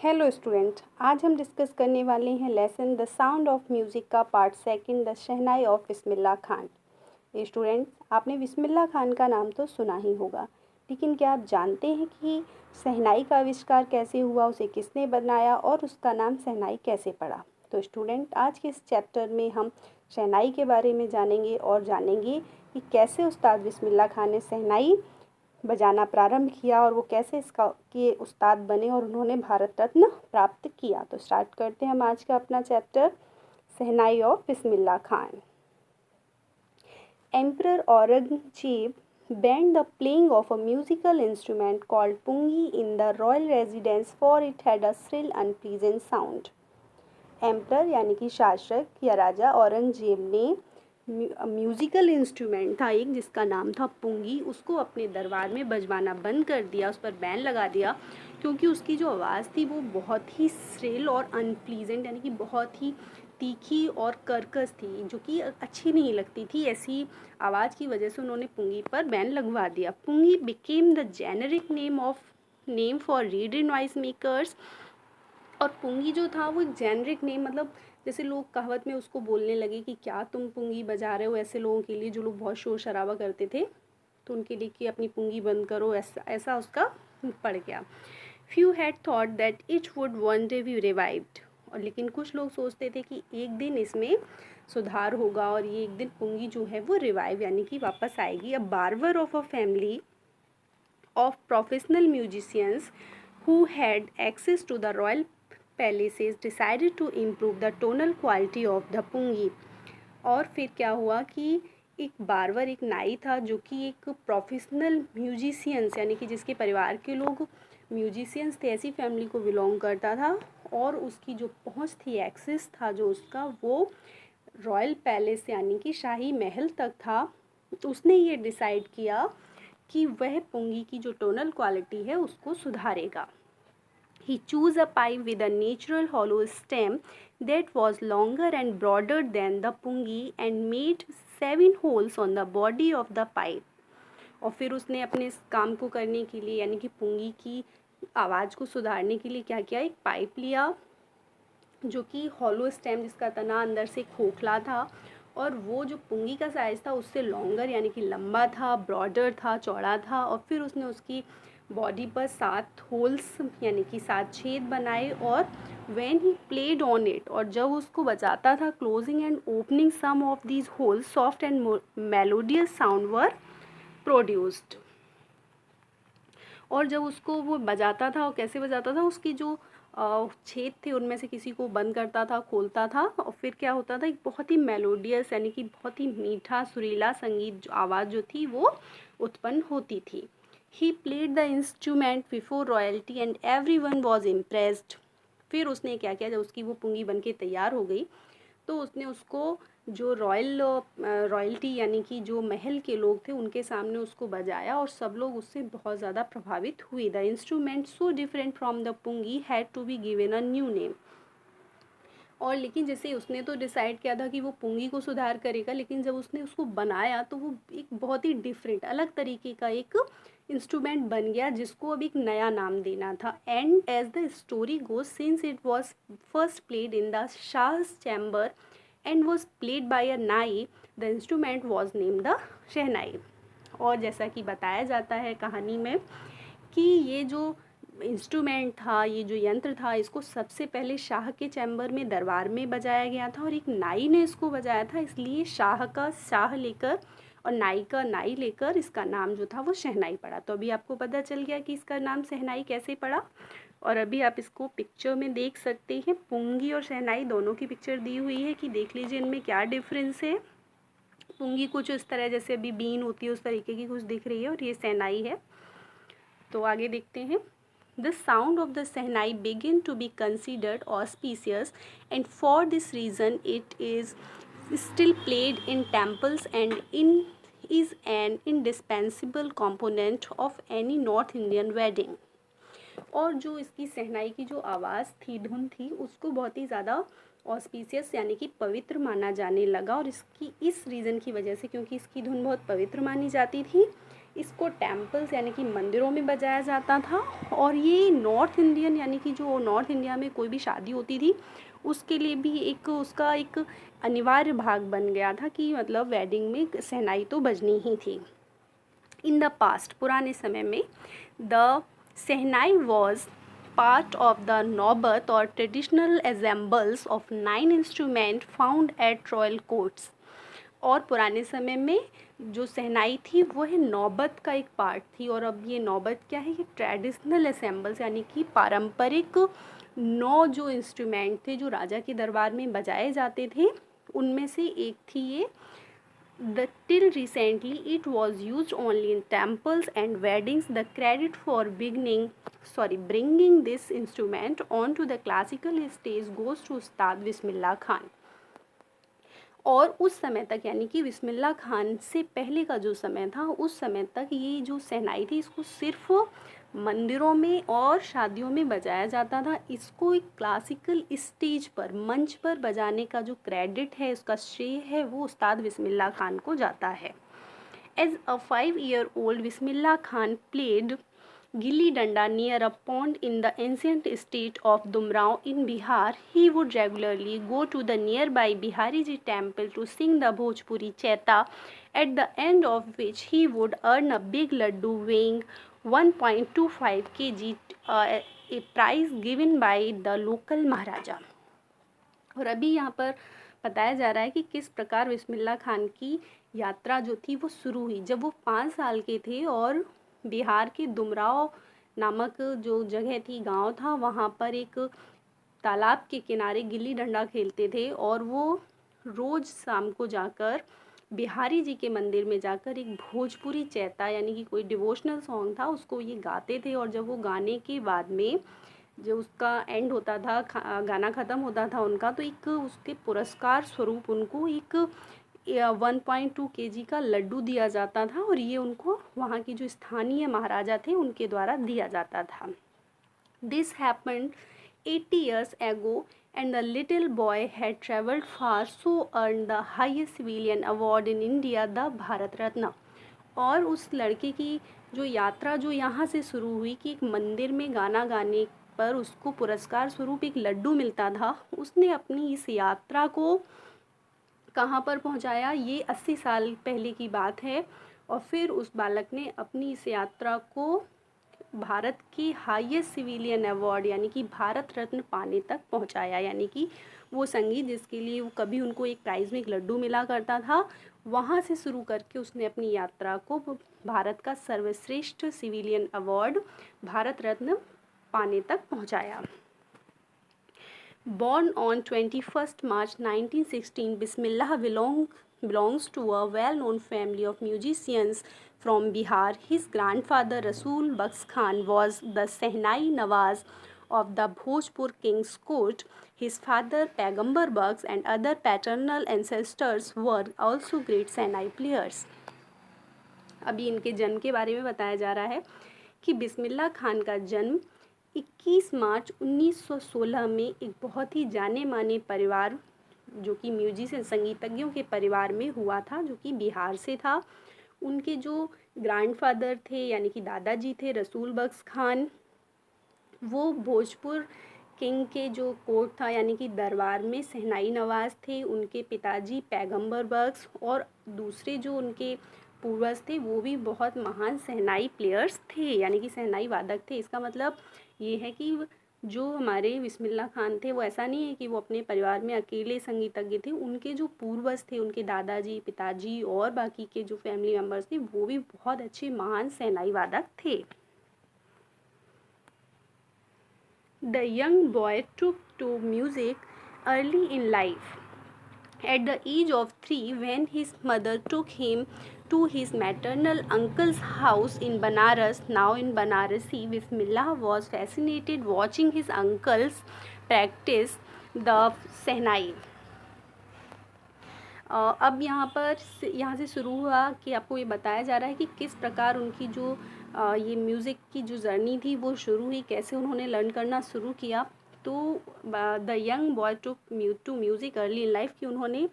Hello student, आज हम discuss करने वाले हैं lesson the sound of music का part second, the shehnai of Bismillah Khan. Student, आपने बिस्मिल्लाह खान का नाम तो सुना ही होगा, लेकिन क्या आप जानते हैं कि शहनाई का आविष्कार कैसे हुआ, उसे किसने बनाया और उसका नाम शहनाई कैसे पड़ा? तो स्टूडेंट, आज के इस चैप्टर में हम शहनाई के बारे में जानेंगे और जानेंगे कि कैसे उस्ताद बिस्मिल्लाह खान ने शहनाई बजाना प्रारंभ किया और वो कैसे इसका के उस्ताद बने और उन्होंने भारत रत्न प्राप्त किया। तो स्टार्ट करते हैं हम आज का अपना chapter, shehnai of Bismillah Khan. Emperor Aurangzeb banned the playing of a musical instrument called pungi in the royal residence, for it had a shrill unpleasant sound. Emperor यानी कि शासक या राजा औरंगजेब ने म्यूज़िकल इंस्ट्रूमेंट था एक जिसका नाम था पुंगी, उसको अपने दरबार में बजवाना बंद कर दिया, उस पर बैन लगा दिया, क्योंकि उसकी जो आवाज़ थी वो बहुत ही श्रिल और अनप्लीजेंट यानी कि बहुत ही तीखी और कर्कश थी, जो कि अच्छी नहीं लगती थी। ऐसी आवाज़ की वजह से उन्होंने पुंगी पर बैन लगवा दिया। Pungi became the generic name for radio noise makers. और पुंगी जो था वो एक जेनरिक नेम, मतलब जैसे लोग कहावत में उसको बोलने लगे कि क्या तुम पुंगी बजा रहे हो, ऐसे लोगों के लिए जो लोग बहुत शोर शराबा करते थे, तो उनके लिए कि अपनी पुंगी बंद करो, ऐसा उसका पड़ गया। Few had thought that it would one day B revived. और लेकिन कुछ लोग सोचते थे कि एक दिन इसमें सुधार होगा और ये एक दिन पुंगी जो है वो रिवाइव यानी कि वापस आएगी। अ barber of a family of professional musicians who had access to the royal palaces decided to improve the tonal quality of the pungi। और फिर क्या हुआ कि एक बार्बर, एक नाई था जो कि एक प्रोफेशनल म्यूजिशियंस यानी कि जिसके परिवार के लोग म्यूजिशियंस थे, ऐसी फैमिली को बिलोंग करता था, और उसकी जो पहुंच थी, एक्सेस था जो उसका, वो रॉयल पैलेस यानी कि शाही महल तक था। तो उसने ये डिसाइड किया कि वह पुंगी की जो टोनल क्वालिटी है उसको सुधारेगा। He chose a pipe with a natural hollow stem that was longer and broader than the pungi and made 7 holes on the body of the pipe। और फिर उसने अपने इस काम को करने के लिए यानी कि पुंगी की आवाज़ को सुधारने के लिए क्या किया, एक पाइप लिया जो कि हॉलो स्टेम, जिसका तना अंदर से खोखला था, और वो जो पुंगी का साइज़ था उससे लॉन्गर यानी कि लंबा था, ब्रॉडर था, चौड़ा था। और फिर उसने उसकी बॉडी पर 7 होल्स यानी कि 7 छेद बनाए। और when he played on it, और जब उसको बजाता था, closing and opening some of these holes, soft and melodious sound were produced. और जब उसको वो बजाता था, और कैसे बजाता था, उसकी जो छेद थे उनमें से किसी को बंद करता था, खोलता था, और फिर क्या होता था, एक बहुत ही मेलोडियस यानी कि बहुत ही मीठा सुरीला संगीत आवाज़ जो थी वो उत्पन्न होती थी। He played the instrument before royalty and everyone was impressed. फिर उसने क्या किया, जब उसकी वो पुंगी बन के तैयार हो गई तो उसने उसको जो रॉयल्टी यानी कि जो महल के लोग थे उनके सामने उसको बजाया, और सब लोग उससे बहुत ज़्यादा प्रभावित हुए। The instrument so different from the pungi had to be given a new name. और लेकिन जैसे उसने तो डिसाइड किया था कि वो पुंगी को सुधार करेगा, लेकिन जब उसने उसको बनाया तो वो एक बहुत ही डिफरेंट, अलग तरीके का एक इंस्ट्रूमेंट बन गया जिसको अब एक नया नाम देना था। And as the story goes, since it was first played in the Shah's chamber and was played by a nai, the instrument was named the शहनाई। और जैसा कि बताया जाता है कहानी में कि ये जो इंस्ट्रूमेंट था, ये जो यंत्र था, इसको सबसे पहले शाह के चैम्बर में, दरबार में बजाया गया था, और एक नाई ने इसको बजाया था, इसलिए शाह का शाह लेकर और नाई का नाई लेकर इसका नाम जो था वो शहनाई पड़ा। तो अभी आपको पता चल गया कि इसका नाम शहनाई कैसे पड़ा। और अभी आप इसको पिक्चर में देख सकते हैं, पुंगी और शहनाई दोनों की पिक्चर दी हुई है कि देख लीजिए इनमें क्या डिफरेंस है। पुंगी कुछ इस तरह जैसे अभी बीन होती है उस तरीके की कुछ दिख रही है, और ये शहनाई है। तो आगे देखते हैं। The sound of the shehnai begin to be considered auspicious, and for this reason it is still played in temples and is an indispensable component of any North Indian wedding। और जो इसकी शहनाई की जो आवाज़ थी, धुन थी, उसको बहुत ही ज़्यादा ऑस्पिशियस यानी कि पवित्र माना जाने लगा। और इसकी इस रीज़न की वजह से, क्योंकि इसकी धुन बहुत पवित्र मानी जाती थी, इसको टेम्पल्स यानी कि मंदिरों में बजाया जाता था। और ये नॉर्थ इंडियन यानी कि जो नॉर्थ इंडिया में कोई भी शादी होती थी उसके लिए भी एक उसका एक अनिवार्य भाग बन गया था कि मतलब वेडिंग में शहनाई तो बजनी ही थी। इन द पास्ट, पुराने समय में, the shehnai was part of the naubat or traditional ensembles of 9 instrument found at royal courts. और पुराने समय में जो शहनाई थी वो है नौबत का एक पार्ट थी। और अब ये नौबत क्या है, ये ट्रेडिशनल असेंबल्स यानी कि पारंपरिक 9 जो इंस्ट्रूमेंट थे जो राजा के दरबार में बजाए जाते थे उनमें से एक थी ये। Till recently it was used only in temples and weddings. The credit for bringing this instrument onto the classical stage goes to उस्ताद बिस्मिल्लाह खान। और उस समय तक यानी कि बिस्मिल्लाह खान से पहले का जो समय था उस समय तक ये जो शहनाई थी इसको सिर्फ मंदिरों में और शादियों में बजाया जाता था। इसको एक क्लासिकल स्टेज पर, मंच पर बजाने का जो क्रेडिट है, उसका श्रेय है, वो उस्ताद बिस्मिल्लाह खान को जाता है। As a 5-year-old, Bismillah Khan played gilli danda near a pond in the ancient state of Dumrao in Bihar. He would regularly go to the nearby Bihariji temple to sing the Bhojpuri Chaita, at the end of which he would earn a big laddu weighing 1.25 kg, a prize given by the local Maharaja. और अभी यहाँ पर बताया जा रहा है कि किस प्रकार बिस्मिल्लाह खान की यात्रा जो थी वो शुरू हुई जब वो 5 साल के थे और बिहार के दुमराव नामक जो जगह थी, गांव था, वहाँ पर एक तालाब के किनारे गिल्ली डंडा खेलते थे। और वो रोज़ शाम को जाकर बिहारी जी के मंदिर में जाकर एक भोजपुरी चैता यानी कि कोई डिवोशनल सॉन्ग था उसको ये गाते थे। और जब वो गाने के बाद में जो उसका एंड होता था, गाना ख़त्म होता था उनका, तो एक उसके पुरस्कार स्वरूप उनको एक 1.2 kg का लड्डू दिया जाता था। और ये उनको वहाँ की जो स्थानीय महाराजा थे उनके द्वारा दिया जाता था। This happened 80 years ago and the little boy had traveled far, so earned the highest civilian award in India, the Bharat Ratna. और उस लड़के की जो यात्रा जो यहाँ से शुरू हुई कि एक मंदिर में गाना गाने पर उसको पुरस्कार स्वरूप एक लड्डू मिलता था, उसने अपनी इस यात्रा को कहाँ पर पहुँचाया, ये 80 साल पहले की बात है। और फिर उस बालक ने अपनी इस यात्रा को भारत की हाईएस्ट सिविलियन अवार्ड यानी कि भारत रत्न पाने तक पहुँचाया। यानी कि वो संगीत जिसके लिए वो कभी उनको एक प्राइज़ में एक लड्डू मिला करता था, वहाँ से शुरू करके उसने अपनी यात्रा को भारत का सर्वश्रेष्ठ सिविलियन अवार्ड भारत रत्न पाने तक पहुँचाया। Born on 21st March 1916, Bismillah belongs to a well-known family of musicians from Bihar. His grandfather Rasool Baks Khan was the Sehnai Nawaz of the Bhojpur King's court. His father Paigambar Baks and other paternal ancestors were also great Sehnai players. अभी इनके जन्म के बारे में बताया जा रहा है कि बिस्मिल्लाह खान का जन्म 21 मार्च 1916 में एक बहुत ही जाने माने परिवार जो कि म्यूजिशियन संगीतज्ञों के परिवार में हुआ था, जो कि बिहार से था। उनके जो ग्रैंडफादर थे यानी कि दादाजी थे रसूल बख्श खान, वो भोजपुर किंग के जो कोर्ट था यानी कि दरबार में शहनाई नवाज़ थे। उनके पिताजी पैगंबर बख्श और दूसरे जो उनके पूर्वज थे वो भी बहुत महान शहनाई प्लेयर्स थे यानी कि शहनाई वादक थे। इसका मतलब ये है कि जो हमारे बिस्मिल्लाह खान थे वो ऐसा नहीं है कि वो अपने परिवार में अकेले संगीतज्ञ थे, उनके जो पूर्वज थे, उनके दादाजी, पिताजी और बाकी के जो फैमिली मेम्बर्स थे वो भी बहुत अच्छे महान शहनाई वादक थे। The young boy took to music early in life. At the age of 3, when his mother took him to his maternal uncle's house in Banaras, now in Banarasi, Bismillah was fascinated watching his uncles practice the Sehnai. अब यहाँ से शुरू हुआ कि आपको ये बताया जा रहा है कि किस प्रकार उनकी जो ये म्यूज़िक की जो जर्नी थी वो शुरू हुई, कैसे उन्होंने लर्न करना शुरू किया। तो the young boy to music early in life कि उन्होंने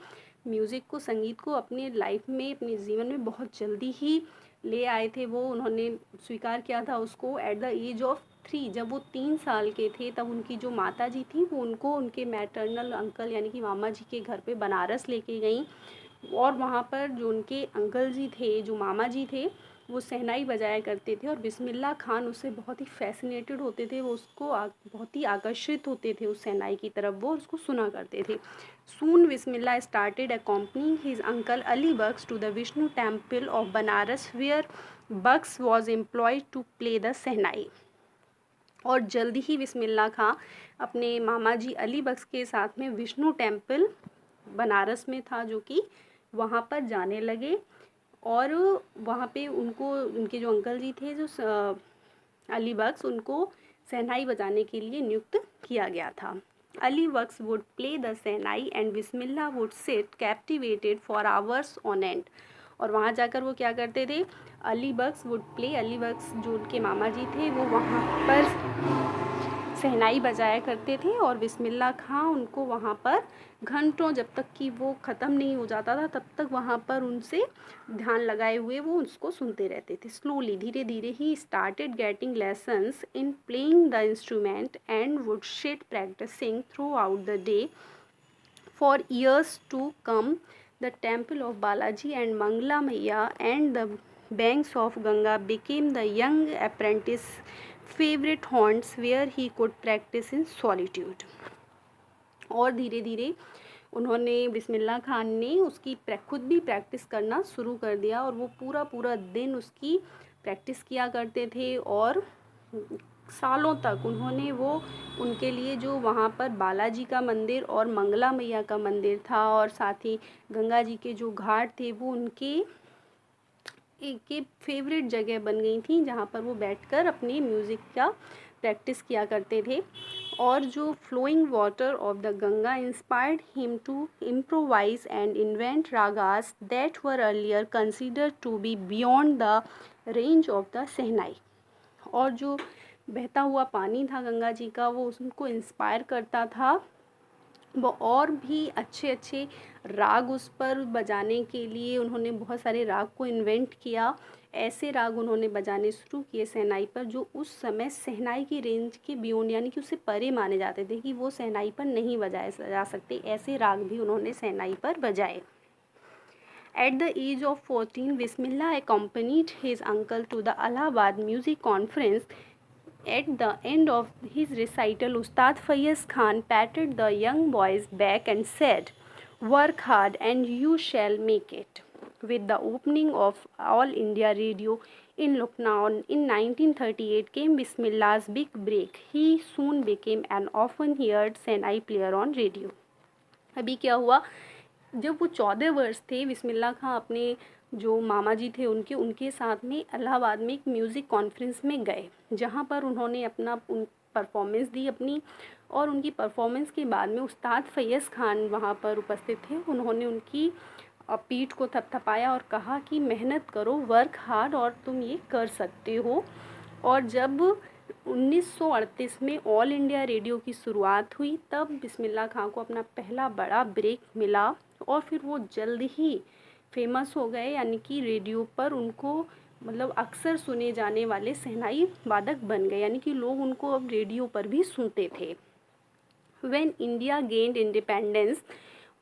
म्यूज़िक को, संगीत को अपने लाइफ में, अपने जीवन में बहुत जल्दी ही ले आए थे वो उन्होंने स्वीकार किया था उसको एट द एज ऑफ 3। जब वो 3 साल के थे तब उनकी जो माता जी थी वो उनको उनके मैटरनल अंकल यानी कि मामा जी के घर पे बनारस लेके गईं, और वहाँ पर जो उनके अंकल जी थे, जो मामा जी थे, वो शहनाई बजाया करते थे और बिस्मिल्लाह खान उससे बहुत ही फैसिनेटेड होते थे, वो उसको बहुत ही आकर्षित होते थे उस शहनाई की तरफ, वो उसको सुना करते थे। सून बिस्मिल्लाह started accompanying his uncle Ali Bucks to the Vishnu temple of Banaras where Bucks was employed to play the शहनाई। और जल्दी ही बिस्मिल्लाह खां अपने मामा जी अली बख्श के साथ में विष्णु टेम्पल बनारस में था जो कि वहाँ पर जाने लगे, और वहाँ पे उनको उनके जो अंकल जी थे जो अली बख्श, उनको शहनाई बजाने के लिए नियुक्त किया गया था। Ali Bakhsh would play the shehnai and Bismillah would sit captivated for hours on end. और वहाँ जाकर वो क्या करते थे, अली बख्श वुड प्ले, अली बख्श जो उनके मामा जी थे वो वहाँ पर शहनाई बजाया करते थे और बिस्मिल्लाह खां उनको वहाँ पर घंटों, जब तक कि वो ख़त्म नहीं हो जाता था तब तक वहाँ पर उनसे ध्यान लगाए हुए वो उसको सुनते रहते थे। स्लोली, धीरे धीरे he started getting lessons in playing the instrument and would sit practising throughout the day for years to come. The temple of Balaji and Mangla Maiya and the banks of Ganga became the young apprentice favorite haunts where he could practice in solitude। और धीरे धीरे उन्होंने बिस्मिल्लाह खान ने उसकी खुद भी practice करना शुरू कर दिया और वो पूरा पूरा दिन उसकी प्रैक्टिस किया करते थे, और सालों तक उन्होंने वो उनके लिए जो वहाँ पर बालाजी का मंदिर और मंगला मैया का मंदिर था और साथ ही गंगा जी के जो घाट थे वो उनके एक फेवरेट जगह बन गई थी जहाँ पर वो बैठकर अपनी म्यूज़िक का प्रैक्टिस किया करते थे। और जो flowing water of the Ganga inspired him to improvise and invent ragas that were earlier considered to be beyond the range of the shehnai. और जो बहता हुआ पानी था गंगा जी का वो उनको इंस्पायर करता था, वो और भी अच्छे अच्छे राग उस पर बजाने के लिए उन्होंने बहुत सारे राग को इन्वेंट किया। ऐसे राग उन्होंने बजाने शुरू किए शहनाई पर जो उस समय शहनाई की रेंज के बियॉन्ड यानी कि उससे परे माने जाते थे कि वो शहनाई पर नहीं बजाए जा सकते, ऐसे राग भी उन्होंने शहनाई पर बजाए। At the age of 14, Bismillah accompanied his uncle to the Allahabad Music Conference. At the end of his recital, Ustad Fayaz Khan patted the young boy's back and said, "Work hard and you shall make it." With the opening of All India Radio in Lucknow in 1938 came Bismillah's big break. He soon became an often heard Senai player on radio. अभी क्या हुआ, जब वो 14 वर्ष थे बिस्मिल्लाह खां अपने जो मामा जी थे उनके साथ में इलाहाबाद में एक म्यूज़िक कॉन्फ्रेंस में गए जहाँ पर उन्होंने अपना परफॉर्मेंस दी अपनी, और उनकी परफॉर्मेंस के बाद में उस्ताद फैज़ खान वहाँ पर उपस्थित थे। उन्होंने उनकी पीठ को थपथपाया और कहा कि मेहनत करो, वर्क हार्ड, और तुम ये कर सकते हो। और जब 1938 में ऑल इंडिया रेडियो की शुरुआत हुई तब बिस्मिल्लाह खां को अपना पहला बड़ा ब्रेक मिला और फिर वो जल्द ही फेमस हो गए, यानी कि रेडियो पर उनको मतलब अक्सर सुने जाने वाले शहनाई वादक बन गए, यानी कि लोग उनको अब रेडियो पर भी सुनते थे। When India gained independence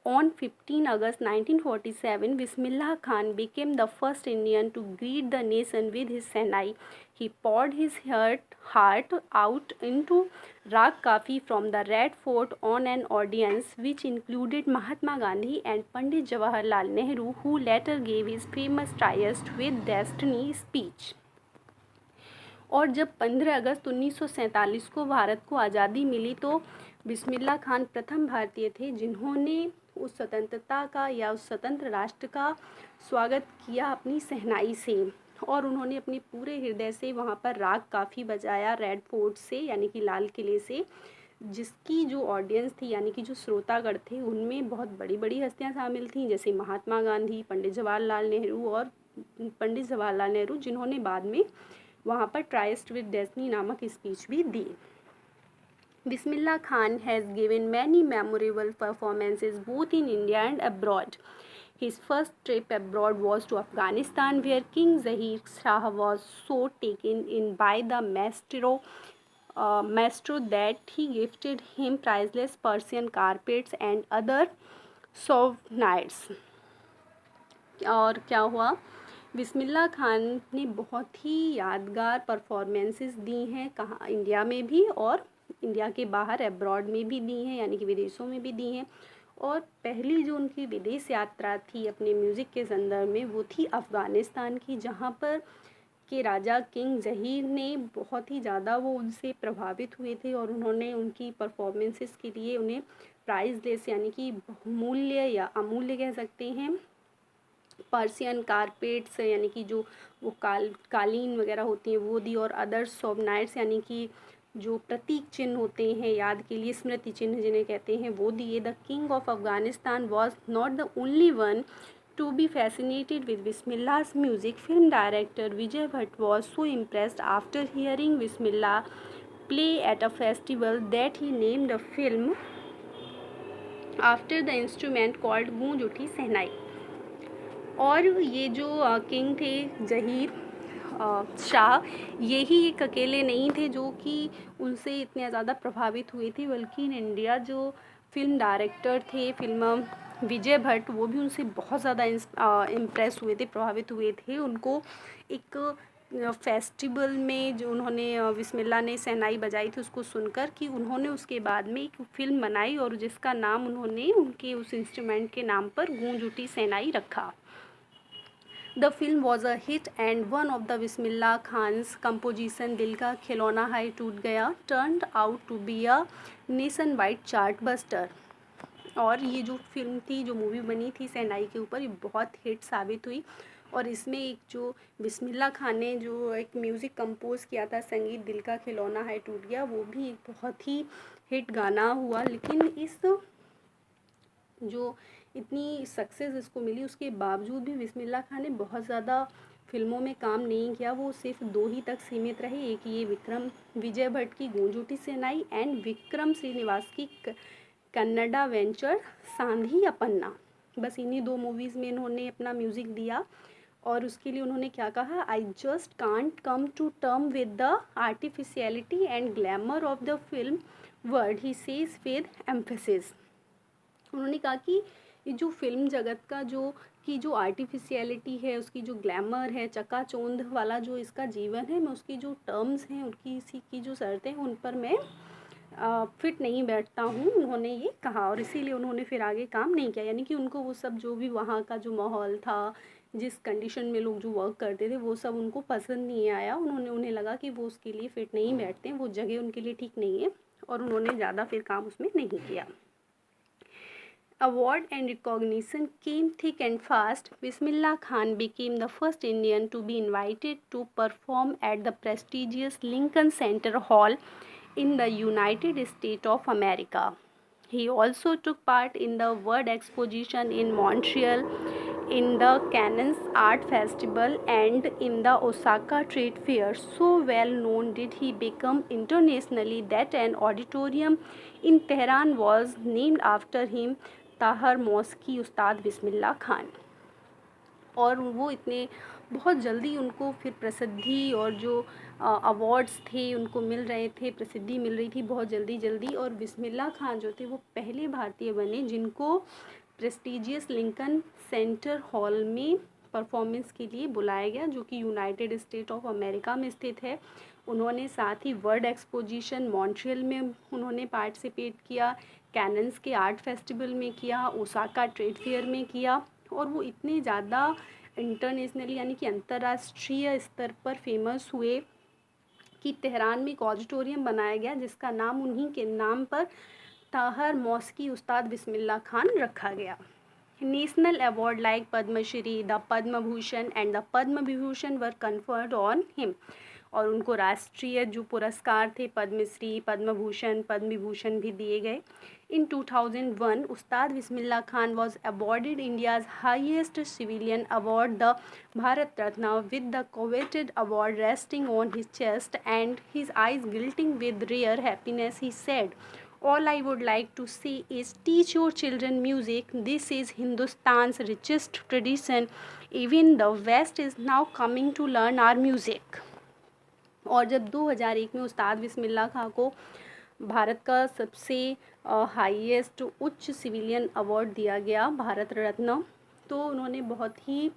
on 15 August 1947, Bismillah Khan became the first Indian to greet the nation with his Senai. He poured his heart out into Rag Kafi from the Red Fort on an audience which included Mahatma Gandhi and Pandit Jawaharlal Nehru, who later gave his famous Tryst with Destiny speech. और जब 15 अगस्त 1947 को भारत को आज़ादी मिली तो बिस्मिल्लाह खान प्रथम भारतीय थे जिन्होंने उस स्वतंत्रता का या उस स्वतंत्र राष्ट्र का स्वागत किया अपनी शहनाई से, और उन्होंने अपने पूरे हृदय से वहाँ पर राग काफ़ी बजाया रेड फोर्ट से यानी कि लाल किले से, जिसकी जो ऑडियंस थी यानी कि जो श्रोतागण थे उनमें बहुत बड़ी बड़ी हस्तियाँ शामिल थीं जैसे महात्मा गांधी, पंडित जवाहरलाल नेहरू, जिन्होंने बाद में वहाँ पर ट्राइस्ट विद डेस्टिनी नामक स्पीच भी दी। Bismillah Khan has given many memorable performances both in India and abroad. His first trip abroad was to Afghanistan, where King Zahir Shah was so taken in by the maestro that he gifted him priceless Persian carpets and other souvenirs. और क्या हुआ, बिस्मिल्लाह खान ने बहुत ही यादगार performances दी हैं, कहाँ India में भी और इंडिया के बाहर एब्रॉड में भी दी हैं, यानी कि विदेशों में भी दी हैं। और पहली जो उनकी विदेश यात्रा थी अपने म्यूज़िक के संदर्भ में, वो थी अफ़गानिस्तान की, जहाँ पर के राजा किंग ज़हीर ने बहुत ही ज़्यादा वो उनसे प्रभावित हुए थे और उन्होंने उनकी परफॉर्मेंसेस के लिए उन्हें प्राइज़लेस यानी कि बहुमूल्य या अमूल्य कह सकते हैं पर्शियन कारपेट्स यानी कि जो वो कालीन वगैरह होती हैं वो दी, और अदर सोवनाइट्स यानी कि जो प्रतीक चिन्ह होते हैं याद के लिए, स्मृति चिन्ह जिन्हें कहते हैं, वो दिए। The king of Afghanistan was not the only one to be fascinated with Bismillah's music. Film director Vijay Bhatt was so impressed after hearing Bismillah play at a festival that he named a film after the instrument called गूंज उठी सहनाई। और ये जो king थे जहीर शाह, यही एक अकेले नहीं थे जो कि उनसे इतने ज़्यादा प्रभावित हुए थे, बल्कि इन इंडिया जो फिल्म डायरेक्टर थे फिल्म विजय भट्ट, वो भी उनसे बहुत ज़्यादा इम्प्रेस हुए थे, प्रभावित हुए थे। उनको एक फेस्टिवल में जो उन्होंने बिस्मिल्लाह ने सहनाई बजाई थी उसको सुनकर कि उन्होंने उसके बाद में एक फ़िल्म बनाई और जिसका नाम उन्होंने उनके उस इंस्ट्रूमेंट के नाम पर गूंज उठी सहनाई रखा। The film was a hit and one of the Bismillah Khan's composition दिल का खिलौना है टूट गया turned out to be a nationwide chart buster। और ये जो फिल्म थी, जो मूवी बनी थी सहनाई के ऊपर, ये बहुत हिट साबित हुई। और इसमें एक जो बिस्मिल्लाह खान ने जो एक म्यूज़िक कंपोज किया था, संगीत दिल का खिलौना है टूट गया, वो भी एक बहुत ही हिट गाना हुआ। लेकिन इस जो इतनी सक्सेस इसको मिली उसके बावजूद भी बिस्मिल्लाह खान ने बहुत ज़्यादा फिल्मों में काम नहीं किया, वो सिर्फ 2 ही तक सीमित रहे। एक ये विक्रम विजय भट्ट की गूंज उठी सहनाई एंड विक्रम श्रीनिवास की कन्नड़ा वेंचर सांधी अपन्ना। बस इन्हीं 2 मूवीज़ में इन्होंने अपना म्यूज़िक दिया। और उसके लिए उन्होंने क्या कहा, I just can't come to term with the artificiality and glamour of the film word, he says with emphasis. उन्होंने कहा कि ये जो फिल्म जगत का जो आर्टिफिशियलिटी है, उसकी जो ग्लैमर है, चकाचौंध वाला जो इसका जीवन है, मैं उसकी जो टर्म्स हैं, उनकी इसी की जो शर्तें हैं, उन पर मैं फिट नहीं बैठता हूँ, उन्होंने ये कहा। और इसीलिए उन्होंने फिर आगे काम नहीं किया, यानी कि उनको वो सब जो भी वहाँ का जो माहौल था, जिस कंडीशन में लोग जो वर्क करते थे, वो सब उनको पसंद नहीं आया। उन्हें लगा कि वो उसके लिए फ़िट नहीं बैठते, वो जगह उनके लिए ठीक नहीं है, और उन्होंने ज़्यादा फिर काम उसमें नहीं किया। Award and recognition came thick and fast. Bismillah Khan became the first Indian to be invited to perform at the prestigious Lincoln Center Hall in the United States of America. He also took part in the World Exposition in Montreal, in the Cannes Art Festival, and in the Osaka Trade Fair. So well known did he become internationally that an auditorium in Tehran was named after him, Tahir मौसकी उस्ताद बिस्मिल्लाह खान। और वो इतने बहुत जल्दी उनको फिर प्रसिद्धि और जो अवार्ड्स थे उनको मिल रहे थे, प्रसिद्धि मिल रही थी बहुत जल्दी। और बिस्मिल्लाह खान जो थे वो पहले भारतीय बने जिनको प्रेस्टिजियस लिंकन सेंटर हॉल में परफॉर्मेंस के लिए बुलाया गया, जो कि यूनाइटेड स्टेट ऑफ अमेरिका में स्थित है। उन्होंने साथ ही वर्ल्ड एक्सपोजिशन मॉन्ट्रियल में उन्होंने पार्टिसिपेट किया, कैनन्स के आर्ट फेस्टिवल में किया, ओसाका ट्रेड फेयर में किया। और वो इतने ज़्यादा इंटरनेशनली यानी कि अंतर्राष्ट्रीय स्तर पर फेमस हुए कि तेहरान में एक ऑडिटोरियम बनाया गया जिसका नाम उन्हीं के नाम पर ताहर मौसकी उस्ताद बिस्मिल्लाह खान रखा गया। National award like Padma Shri, the Padma Bhushan and the Padma Vibhushan were conferred on him. और उनको राष्ट्रीय जो पुरस्कार थे पद्मश्री, पद्म भूषण, पद्म विभूषण भी दिए गए। In 2001 Ustad Bismillah Khan was awarded India's highest civilian award, the Bharat Ratna, with the coveted award resting on his chest and his eyes glittering with rare happiness. He said, All I would like to say is teach your children music. This is Hindustan's richest tradition. Even the West is now coming to learn our music. और जब 2001 में उस्ताद बिस्मिल्लाह खां को भारत का सबसे highest उच्च civilian award दिया गया, भारत रत्न, तो उन्होंने बहुत ही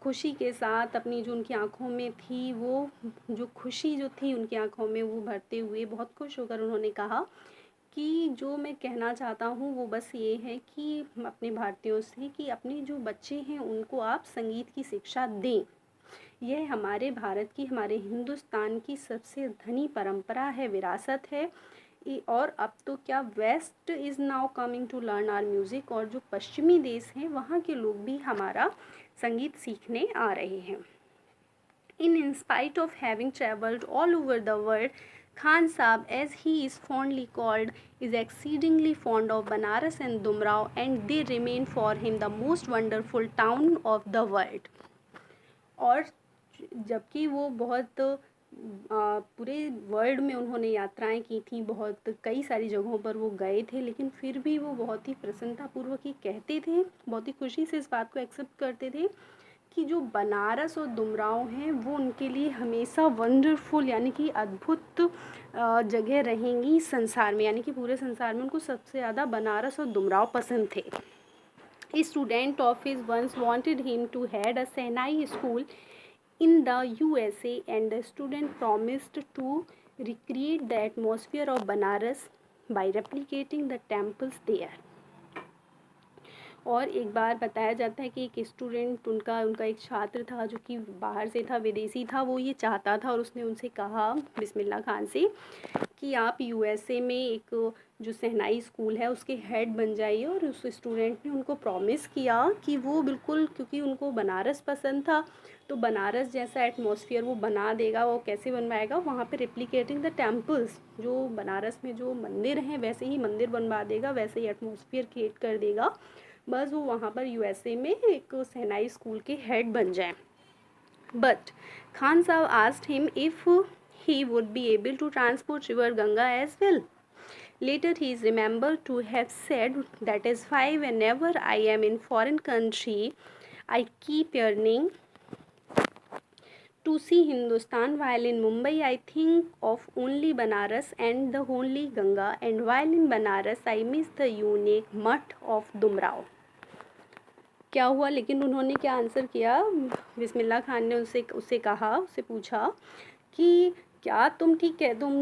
खुशी के साथ अपनी जो उनकी आँखों में थी, वो जो खुशी जो थी उनकी आँखों में, वो भरते हुए बहुत खुश होकर उन्होंने कहा कि जो मैं कहना चाहता हूँ वो बस ये है कि अपने भारतीयों से कि अपने जो बच्चे हैं उनको आप संगीत की शिक्षा दें। यह हमारे भारत की, हमारे हिंदुस्तान की सबसे धनी परंपरा है, विरासत है। और अब तो क्या, west is now coming to learn our music, और जो पश्चिमी देश हैं वहाँ के लोग भी हमारा संगीत सीखने आ रहे हैं। In spite of having travelled all over the world, Khan Saab, as he is fondly called, is exceedingly fond of Banaras and Dumrao, and they remain for him the most wonderful town of the world. और जबकि वो बहुत पूरे world में उन्होंने यात्राएं की थी, बहुत कई सारी जगहों पर वो गए थे, लेकिन फिर भी वो बहुत ही प्रसन्नतापूर्वक ही कहते थे, बहुत ही खुशी से इस बात को एक्सेप्ट करते थे कि जो बनारस और दुमराव हैं वो उनके लिए हमेशा वंडरफुल यानी कि अद्भुत जगह रहेंगी संसार में, यानी कि पूरे संसार में उनको सबसे ज़्यादा बनारस और दुमराव पसंद थे। A student of his once wanted him to head a Senai school in the USA, and the student promised to recreate the atmosphere of Banaras by replicating the temples there. और एक बार बताया जाता है कि एक स्टूडेंट उनका एक छात्र था जो कि बाहर से था, विदेशी था, वो ये चाहता था और उसने उनसे कहा बिस्मिल्लाह खान से कि आप यूएसए में एक जो शहनाई स्कूल है उसके हेड बन जाइए। और उस स्टूडेंट ने उनको प्रॉमिस किया कि वो बिल्कुल, क्योंकि उनको बनारस पसंद था, तो बनारस जैसा एटमॉस्फेयर वो बना देगा। वो कैसे बनवाएगा, वहाँ पे रिप्लिकेटिंग द टेम्पल्स, जो बनारस में जो मंदिर हैं वैसे ही मंदिर बनवा देगा, वैसे ही एटमॉस्फेयर क्रिएट कर देगा, बस वो वहाँ पर यूएसए में एक शहनाई स्कूल के हेड बन जाए। बट खान साहब asked him if he would be able to transport river Ganga as well. Later he is remembered to have said, that is why whenever I am in foreign country, I keep yearning to see Hindustan. While in Mumbai, I think of only Banaras and the only Ganga, and while in Banaras, I miss the unique mutt of Dumrao. क्या हुआ, लेकिन उन्होंने क्या answer किया, बिस्मिल्लाह खान ने उससे पूछा कि क्या तुम, ठीक है, तुम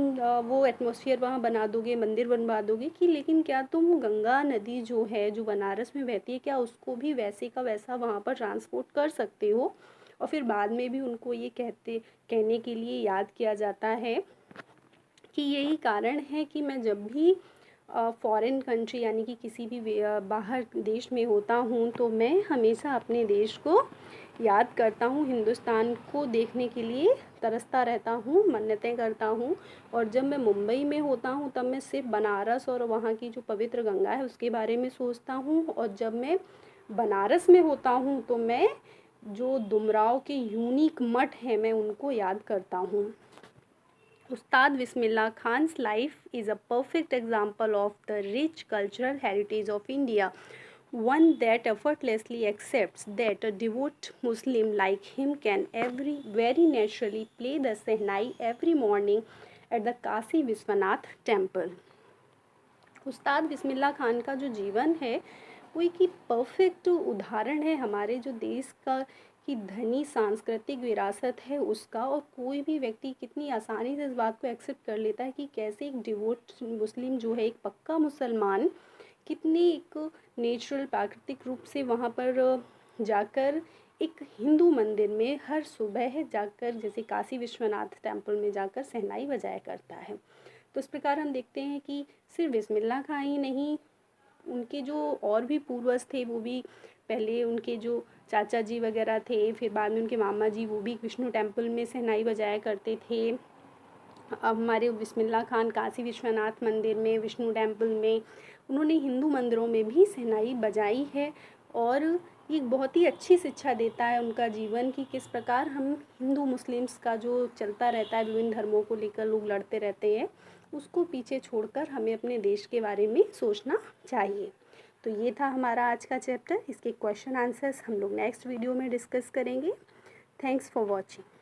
वो एटमॉस्फेयर वहाँ बना दोगे, मंदिर बनवा दोगे, कि लेकिन क्या तुम गंगा नदी जो है, जो बनारस में बहती है, क्या उसको भी वैसे का वैसा वहाँ पर ट्रांसपोर्ट कर सकते हो। और फिर बाद में भी उनको ये कहने के लिए याद किया जाता है कि यही कारण है कि मैं जब भी फॉरेन कंट्री यानी कि किसी भी बाहर देश में होता हूँ तो मैं हमेशा अपने देश को याद करता हूँ, हिंदुस्तान को देखने के लिए तरसता रहता हूँ, मन्नतें करता हूँ। और जब मैं मुंबई में होता हूँ तब मैं सिर्फ बनारस और वहाँ की जो पवित्र गंगा है उसके बारे में सोचता हूँ, और जब मैं बनारस में होता हूँ तो मैं जो दुमराव के यूनिक मठ हैं मैं उनको याद करता हूँ। Ustad Bismillah Khan's life is a perfect example of the rich cultural heritage of India, one that effortlessly accepts that a devout Muslim like him can very naturally play the Sehnai every morning at the Kasi Vishwanath temple. उस्ताद बिस्मिल्लाह खान का जो जीवन है वो एक ही perfect उदाहरण है हमारे जो देश का की धनी सांस्कृतिक विरासत है उसका। और कोई भी व्यक्ति कितनी आसानी से इस बात को एक्सेप्ट कर लेता है कि कैसे एक डिवोट मुस्लिम जो है, एक पक्का मुसलमान, कितनी एक नेचुरल प्राकृतिक रूप से वहाँ पर जाकर एक हिंदू मंदिर में हर सुबह जाकर, जैसे काशी विश्वनाथ टेम्पल में जाकर शहनाई बजाया करता है। तो इस प्रकार हम देखते हैं कि सिर्फ बिस्मिल्लाह खां ही नहीं, उनके जो और भी पूर्वज थे वो भी, पहले उनके जो चाचा जी वगैरह थे, फिर बाद में उनके मामा जी, वो भी विष्णु टेम्पल में शहनाई बजाया करते थे। अब हमारे बिस्मिल्लाह खान काशी विश्वनाथ मंदिर में, विष्णु टेम्पल में, उन्होंने हिंदू मंदिरों में भी शहनाई बजाई है। और ये एक बहुत ही अच्छी शिक्षा देता है उनका जीवन कि किस प्रकार हम हिंदू मुस्लिम्स का जो चलता रहता है, विभिन्न धर्मों को लेकर लोग लड़ते रहते हैं, उसको पीछे छोड़कर हमें अपने देश के बारे में सोचना चाहिए। तो ये था हमारा आज का चैप्टर। इसके क्वेश्चन आंसर्स हम लोग नेक्स्ट वीडियो में डिस्कस करेंगे। Thanks for watching.